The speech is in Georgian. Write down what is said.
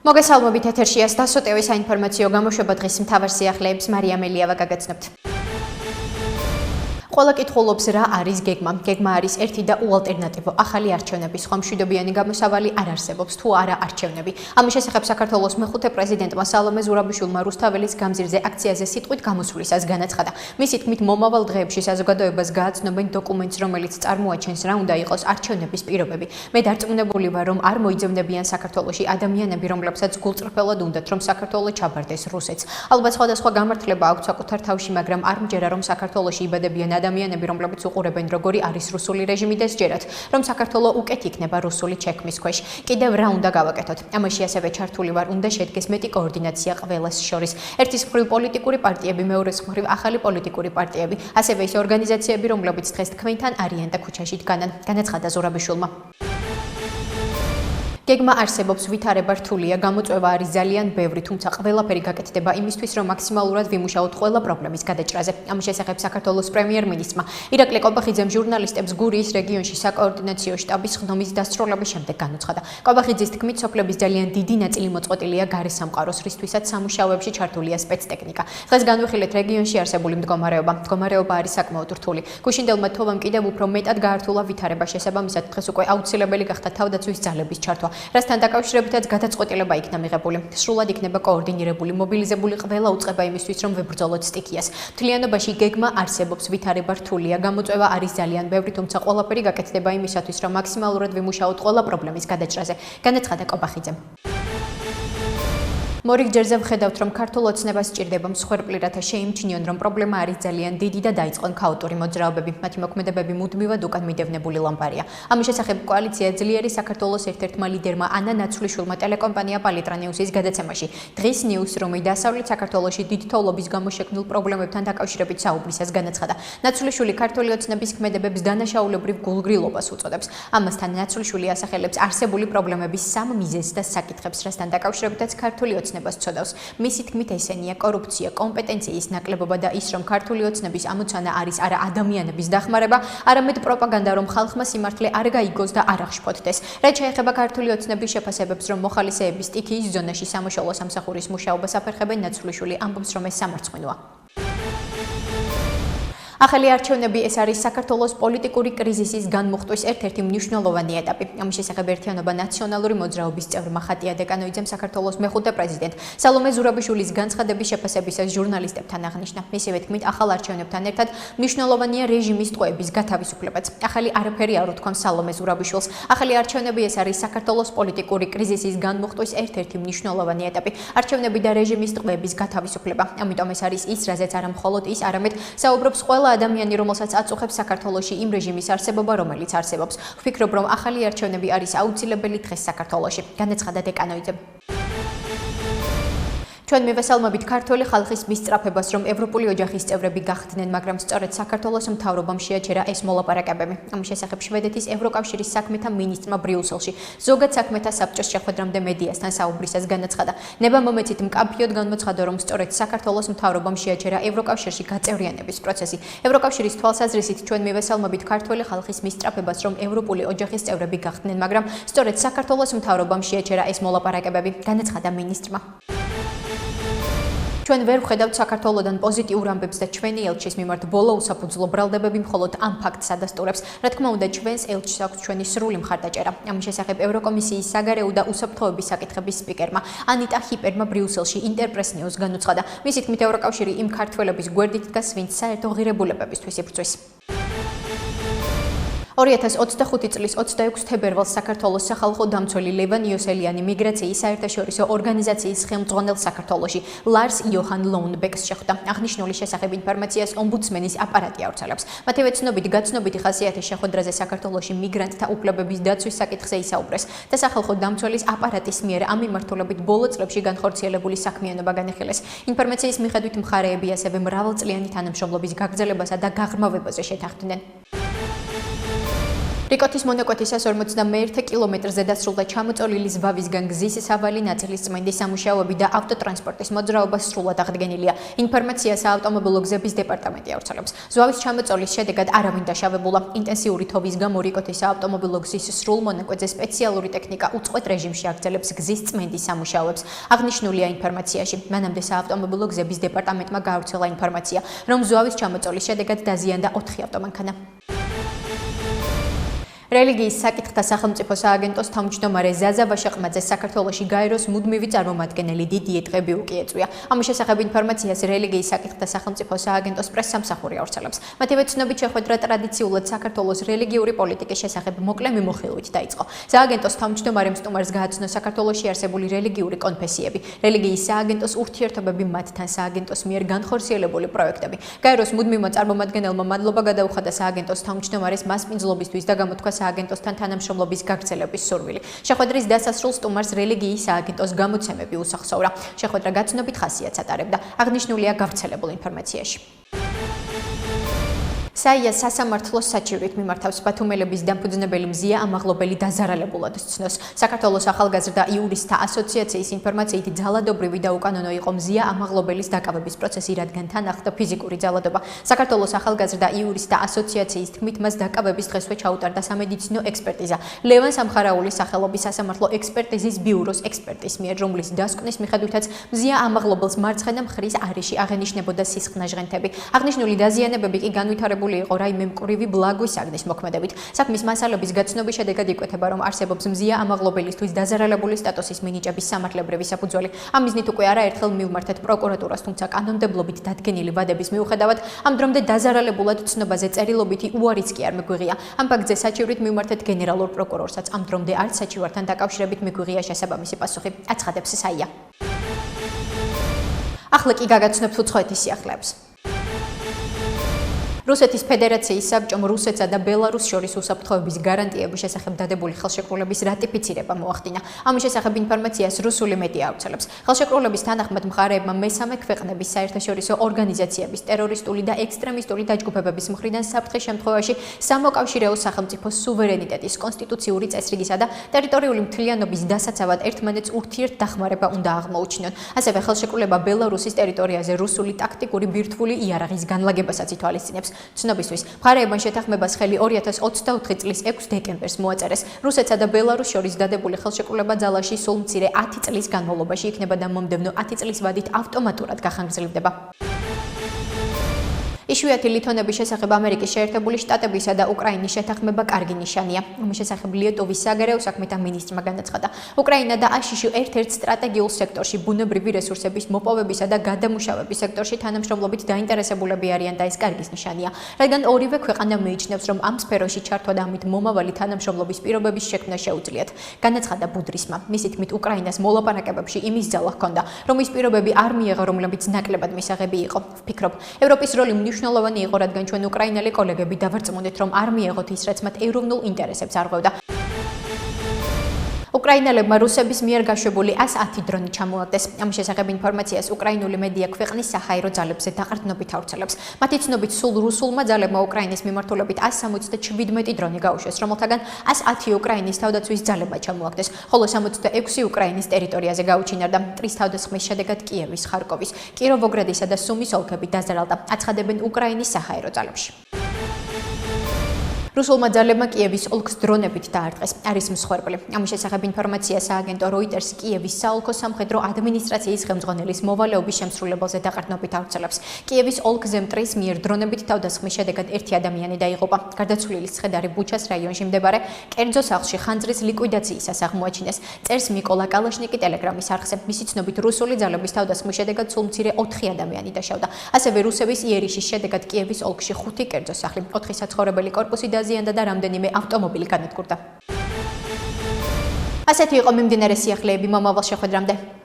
მოგესალმებით ეთერშია დასოტევის საინფორმაციო გამოშვება დღის მთავარ სიახლეებს მარია მელიავა გაგაცნობთ. ყველა კითხულობს რა არის გეგმა. გეგმა არის ერთი და უალტერნატივო ახალი არჩევნების სხვა მშვიდობიანი გამოსავალი არ არსებობს თუ არა არჩევნები. ამის შესახებ საქართველოს მეხუთე პრეზიდენტმა სალომე ზურაბიშვილმა რუსთაველის გამზირზე აქციაზე სიტყვით გამოსვლისას განაცხადა. მისი თქმით მომავალ დღეებში საზოგადოებას გააცნობენ დოკუმენტს, რომელიც წარმოაჩენს რა უნდა იყოს არჩევნების პირობები. მე დარწმუნებული ვარ, რომ არ მოიძებნებიან საქართველოში ადამიანები, რომლებსაც გულწრფელად უნდათ, რომ საქართველო ჩაბარდეს რუსეთს. ალბათ სხვადასხვა გამართლება აქვს საკუთარ თავში, მაგრამ არ მჯერა, რომ საქართველოში იბადებიან ადამიანები, რომლებიც უყურებენ როგორი არის რუსული რეჟიმი და სჯერათ, რომ საქართველო უკეთ იქნება რუსული ჩექმის ქვეშ. კიდევ რა უნდა გავაკეთოთ? ამაში ასევე ჩართული ვარ, უნდა შედგეს მეტი კოორდინაცია ყველას შორის. ერთის მხრივ პოლიტიკური პარტიები, მეორეს მხრივ ახალი პოლიტიკური პარტიები, ასევე ის ორგანიზაციები, რომლებიც დღეს თქვენთან არიან და ქუჩაში დგანან, განაცხადა ზურაბიშვილმა. გეგმა არსებობს, ვითარება რთულია, გამოწვევა არის ძალიან ბევრი, თუმცა ყველაფერი გაკეთდება იმისთვის, რომ მაქსიმალურად ვიმუშაოთ ყველა პრობლემის გადაჭრაზე. ამის შესახებ საქართველოს პრემიერ-მინისტრმა ირაკლი კობახიძემ ჟურნალისტებს გურიის რეგიონში საკოორდინაციო შტაბის ხდომის დასრულების შემდეგ განუცხადა. კობახიძის თქმით, სოფლების ძალიან დიდი ნაწილი მოწყობილია გარე სამყაროს, რისთვისაც სამუშაოებში ჩართულია სპეცტექნიკა. დღეს განვიხილეთ რეგიონში არსებული მდგომარეობა. მდგომარეობა არის საკმაოდ რთული. გუშინდელმა თოვამ კიდევ უფრო მეტად გაართულა ვითარება, შესაბამისად დღეს უკვე აუცილებელი გახდა თავდაცვის ძალების ჩართვა. რასთან დაკავშირებითაც გადაწყვეტილება იქნა მიღებული. სრულად იქნება კოორდინირებული, მობილიზებული ყველა უწყება იმისთვის, რომ ვებრძოლოთ სტიქიას. მთლიანობაში გეგმა არსებობს, ვითარება რთულია, გამოწვევა არის ძალიან ბევრი, თუმცა ყველაფერი გაკეთდება იმისათვის, რომ მაქსიმალურად ვიმუშაოთ ყველა პრობლემის გადაჭრაზე, განაცხადა კობახიძემ. მორიგჯერზე ვხედავთ, რომ ქართულ ოცნებას სჭირდება მსხვერპლი, რათა შეიმჩნიონ, რომ პრობლემა არის ძალიან დიდი და დაიწყონ ქაოტური მოძრაობები. მათი მოქმედებები მუდმივად უკან მიდევნებული ლამპარია. ამის შესახებ კოალიცია ძლიერი საქართველოს ერთ-ერთმა ლიდერმა ანა ნაცვლიშვილმა ტელეკომპანია პალიტრა ნიუსის გადაცემაში დღის ნიუსრუმი დასავლეთ საქართველოში დიდ თოვლობის გამო შექმნილ პრობლემებთან დაკავშირებით საუბრისას განაცხადა. ნაცვლიშვილი ქართული ოცნების ქმედებებს დანაშაულებრივ გულგრილობას უწოდებს. ამასთან ნაცვლიშვილი ასახელებს არსებული პრობლემების სამ მიზეზს და საკითხებს, რასთან დაკავშირებითაც ქართული ოცნებას ცოდავს. მისი თქმით ესენია კორუფცია, კომპეტენციის ნაკლებობა და ის, რომ ქართული ოცნების ამოცანა არის არა ადამიანების დახმარება, არამედ პროპაგანდა, რომ ხალხმა სიმართლე არ გაიგოს და არ აღშფოთდეს. რაც შეეხება ქართული ოცნების შეფასებებს, რომ მოხალისეები სტიქიის ზონაში სამოშალო სამსახურის მუშაობას აფერხებენ, ნაცვლიშვილი ამბობს, რომ ეს სამარცხვინოა. ახალი არჩევნები ეს არის საქართველოს პოლიტიკური კრიზისის განმუხტვის ერთ-ერთი მნიშვნელოვანი ეტაპი. ამის შესახებ ერთიანობა ნაციონალური მოძრაობის წევრმა ხატია დეკანოიძემ საქართველოს მეხუთე პრეზიდენტ სალომე ზურაბიშვილის განცხადების შეფასებისას ჟურნალისტებთან აღნიშნა. მისივე თქმით, ახალ არჩევნებთან ერთად მნიშვნელოვანია რეჟიმის ტყვეების გათავისუფლებაც. ახალი არაფერი არ უთქვამს სალომე ზურაბიშვილს. ახალი არჩევნები ეს არის საქართველოს პოლიტიკური კრიზისის განმუხტვის ერთ-ერთი მნიშვნელოვანი ეტაპი. არჩევნები და რეჟიმის ტყვეების გათავისუფლება. ამიტომ ეს არის ის, რაზეც არა მხოლოდ ის, არამედ საუბრობს ყველა ადამიანი, რომელსაც აწუხებს საქართველოში იმ რეჟიმის არსებობა, რომელიც არსებობს. ვფიქრობ, რომ ახალი არჩევნები არის აუცილებელი დღეს საქართველოში, განაცხადა დეკანოიძემ. ჩვენ მივესალმებით ქართველი ხალხის მისწრაფებას, რომ ევროპული ოჯახის წევრები გახდნენ, მაგრამ სწორედ საქართველოს მთავრობამ შეაჩერა ეს მოლაპარაკებები. ამის შესახებ შვედეთის ევროკავშირის საქმეთა მინისტრმა ბრიუსელში ზოგად საქმეთა საბჭოს შეხვედრამდე მედიასთან საუბრისას განაცხადა. ნება მომეცით მკაფიოდ განმოცხადა, რომ სწორედ საქართველოს მთავრობამ შეაჩერა ევროკავშირში გაწევრიანების პროცესი. ევროკავშირის თვალსაზრისით ჩვენ მივესალმებით ქართველი ხალხის მისწრაფებას, რომ ევროპული ოჯახის წევრები გახდნენ, მაგრამ სწორედ საქართველოს მთავრობამ შეაჩერა ეს მოლაპარაკებები, განაცხადა მინისტრმა. ჩვენ ვერ ვხედავთ საქართველოდან პოზიტიურ ამბებს და ჩვენი ელჩის მიმართ ბოლო უსაფუძვლო ბრალდებები მხოლოდ ამ ფაქტს ადასტურებს. რა თქმა უნდა, ჩვენს ელჩს აქვს ჩვენი სრული მხარდაჭერა. ამის შესახებ ევროკომისიის საგარეო და უსაფრთხოების საკითხების სპიკერმა ანიტა ჰიპერმა ბრიუსელში ინტერპრეს ნიუს განუცხადა. მისი თქმით, ევროკავშირი იმ ქართველების გვერდით დგას, ვინც საერთო ღირებულებებისთვის იბრძვის. 2025 წლის 26 თებერვალს საქართველოს სახალხო დამცველი ლევან იოსელიანი მიგრაციის საერთაშორისო ორგანიზაციის ხელმძღვანელს საქართველოში ლარს იოჰან ლოუნბეკს შეხვდა. აღნიშნული შესახებ ინფორმაციას ომბუდსმენის აპარატი ავრცელებს. მათივე ცნობითი გაცნობითი ხასიათის შეხვედრაზე საქართველოში მიგრანტთა უფლებების დაცვის საკითხზე ისაუბრეს და სახალხო დამცველის აპარატის მიერ ამ მიმართულებით ბოლო წლებში განხორციელებული საქმიანობა განიხილეს. ინფორმაციის მიხედვით მხარეები ასევე მრავალწლიანი თანამშრომლობის გაგრძელებასა და გაღრმავებაზე შეთანხმდნენ. რიკოთის მონაკვეთისას 51 კილომეტრზე დასრულდა ჩამოწოლილი ზვავისგან გზის სავალი ნაწილის წმენდის სამუშაოები და ავტოტრანსპორტის მოძრაობა სრულად აღდგენილია. ინფორმაცია საავტომობილო გზების დეპარტამენტი ავრცელებს. ზვავის ჩამოწოლის შედეგად არავინ დაშავებულა. ინტენსიური თოვის გამო რიკოთის საავტომობილო გზის სრულ მონაკვეთზე სპეციალური ტექნიკა უწყვეტ რეჟიმში აგრძელებს გზის წმენდის სამუშაოებს. აღნიშნულია ინფორმაციაში. მანამდე საავტომობილო გზების დეპარტამენტმა გაავრცელა ინფორმაცია, რომ ზვავის ჩამოწოლის შედეგად დაზიანდა 4 ავტომანქანა. რელიგიის საკითხთა სახელმწიფო სააგენტოს თავმჯდომარე ზაზა ვაშაყმაძეს საქართველოში გაეროს მუდმივი წარმომადგენელი დიდიე დღები უკიეწვია. ამის შესახებ ინფორმაციას რელიგიის საკითხთა სახელმწიფო სააგენტოს პრესსამსახური ავრცელებს. მათივე ცნობით შეხვედრა ტრადიციულად საქართველოს რელიგიური პოლიტიკის შესახებ მოკლე მიმოხილვით დაიწყო. სააგენტოს თავმჯდომარემ სტუმარს გააცნო საქართველოში არსებული რელიგიური კონფესიები, რელიგიის სააგენტოს ურთიერთობები მათთან, სააგენტოს მიერ განხორციელებული პროექტები. გაეროს მუდმივმა წარმომადგენელმა მადლობა გადაუხადა სააგენტოს თავმჯდომარეს მასპინძლობისთვის და გამოთქვა სააგენტოსთან თანამშრომლობის გაგრძელების სურვილი. შეხვედრის დასასრულს სტუმარს რელიგიის სააგენტოს გამოცემები უსახსოვრა. შეხვედრა გაცნობით ხასიათს ატარებდა. აღნიშნულია გავრცელებულ ინფორმაციაში. საიას სასამართლოს საჩივრით მიმართავს ბათუმელების დამფუძნებელი მზია ამაღლობელი დაზარალებულად ცნოს. საქართველოს ახალგაზრდა იურისტთა ასოციაციის ინფორმაციით ძალადობრივი და უკანონო იყო მზია ამაღლობელის დაკავების პროცესი, რადგან თან ახლდა ფიზიკური ძალადობა. საქართველოს ახალგაზრდა იურისტთა ასოციაციის თქმით, მას დაკავების დღესვე ჩაუტარდა სამედიცინო ექსპერტიზა. ლევან სამხარაულის სახელობის სასამართლო ექსპერტიზის ბიუროს ექსპერტის მიერ, რომლის დასკვნის მიხედვითაც მზია ამაღლობელს მარცხენა მხრის არეში აღენიშნებოდა სისხლნა ჟღენთები. აღნიშნული დაზიანებები კი განვითარებული იყო რაიმე მკვრივი ბლაგვის საგნის მოქმედებით. საქმის მასალების გაცნობის შედეგად იკვეთება, რომ არსებობს მზია ამაღლობელისთვის დაზარალებული სტატუსის მინიჭების სამართლებრივი საფუძველი. ამ მიზნით უკვე არაერთხელ მივმართეთ პროკურატურას, თუმცა კანონმდებლობით დადგენილი ვადების მიუხედავად ამ დრომდე დაზარალებულად ცნობაზე წერილობითი უარიც კი არ მიგვიღია. ამ ფაქტზე საჩივრით მივმართეთ გენერალურ პროკურორსაც. ამ დრომდე არც საჩივართან დაკავშირებით მიგვიღია შესაბამისი პასუხი, აცხადებს საია. ახლა კი გაგაცნობთ უცხოეთის სიახლეებს. რუსეთის ფედერაციის საბჭომ რუსეთსა და ბელარუსს შორის უსაფრთხოების გარანტიების შესახებ დადებული ხელშეკრულების რატიფიცირება მოახდინა. ამის შესახებ ინფორმაციას რუსული მედია ავრცელებს. ხელშეკრულების თანახმად მხარეებმა მესამე ქვეყნების საერთაშორისო ორგანიზაციების, ტერორისტული და ექსტრემისტული დაჯგუფებების მხრიდან საფრთხის შემთხვევაში სამოკავშირეო სახელმწიფოს სუვერენიტეტის, კონსტიტუციური წესრიგისა და ტერიტორიული მთლიანობის დასაცავად ერთმანეთს ურთიერთდახმარება უნდა აღმოუჩინონ. ასევე ხელშეკრულება ბელარუსის ტერიტორიაზე რუსული ტაქტიკური ბირთვული იარაღის განლაგებასაც ითვალისწინებს. ცნობისთვის, მხარეებმა შეთანხმებას ხელი 2024 წლის 6 დეკემბერს მოაწერეს. რუსეთსა და ბელარუსს შორის დადებული ხელშეკრულება ძალაში სულ მცირე 10 წლის განმავლობაში იქნება და მომდევნო 10 წლის ვადით ავტომატურად გახანგრძლივდება. იშვიათი ლითონების შესახებ ამერიკის შეერთებული შტატებისა და უკრაინის შეთანხმება კარგი ნიშანია. ამის შესახებ ლიეტოვის საგარეო საქმეთა მინისტრმა განაცხადა. უკრაინა და აშიში ერთ-ერთ სტრატეგიულ სექტორში ბუნებრივი რესურსების მოპოვებისა და გადამუშავების სექტორში თანამშრომლობით დაინტერესებულები არიან და ეს კარგი ნიშანია, რადგან ორივე ქვეყანა მიიჩნევს, რომ ამ სფეროში ჩართვა და ამით მომავალი თანამშრომლობის პირობების შექმნა შეუძლიათ. განაცხადა ბუდრისმა. მისი თქმით, უკრაინას მოლაპარაკებებში იმის ძალა ჰქონდა, რომ ის პირობები არ მიეღო, რომლებიც ნაკლებად მისაღები იყო. ვფიქრობ, ევროპის როლი მნიშვნელოვანი იყო, რადგან ჩვენ უკრაინელი კოლეგები დავარწმუნდით, რომ არ მიეღოთ ის, რაც მათ ევროპულ ინტერესებს არღვევდა. უკრაინელებმა რუსების მიერ გაშვებული 110 დრონი ჩამოაგდეს. ამის შესახებ ინფორმაციას უკრაინული მედია ქვეყნის საჰაერო ძალებზე დაყრდნობით ავრცელებს. მათი ცნობით, სულ რუსულმა ძალებმა უკრაინის მიმართულებით 177 დრონი გაუშვეს, რომელთაგან 110 უკრაინის თავდაცვის ძალებმა ჩამოაგდეს, ხოლო 66 უკრაინის ტერიტორიაზე გაუჩინარდა. მტრის თავდასხმის შედეგად კიევის, ხარკოვის, კიროვოგრადისა და სუმის ოლქები დაზარალდა, აცხადებენ უკრაინის საჰაერო ძალებში. რუსულმა ძალებმა კიევის ოლქს დრონებით დაარტყეს. არის მსხვერპლი. ამის შესახებ ინფორმაცია სააგენტო როიტერს კიევის საოლქო სამხედრო ადმინისტრაციის ხელმძღვანელის მოვალეობის შემსრულებელზე დაყრდნობით ავრცელებს. კიევის ოლქზე მტრის მიერ დრონებით თავდასხმის შედეგად ერთი ადამიანი დაიღუპა. გარდაცვლილის ცხედარი ბუჩას რაიონში მდებარე კერძო სახლში ხანძრის ლიკვიდაციისას აღმოაჩინეს. წერს მიკოლა კალაშნიკი ტელეგრამის არხზე. მისი ცნობით, რუსული ძალების თავდასხმის შედეგად სულ მცირე 4 ადამიანი დაშავდა. ასევე რუსების იერიშის შედეგად კიევის ოლქში 5 კერძო სახლი, 4 საცხოვრებელი კორპუსი დაზიანდა და რამდენიმე ავტომობილი განადგურდა. ასეთი იყო მიმდინარე სიახლეები მომავალ შეხვედრამდე.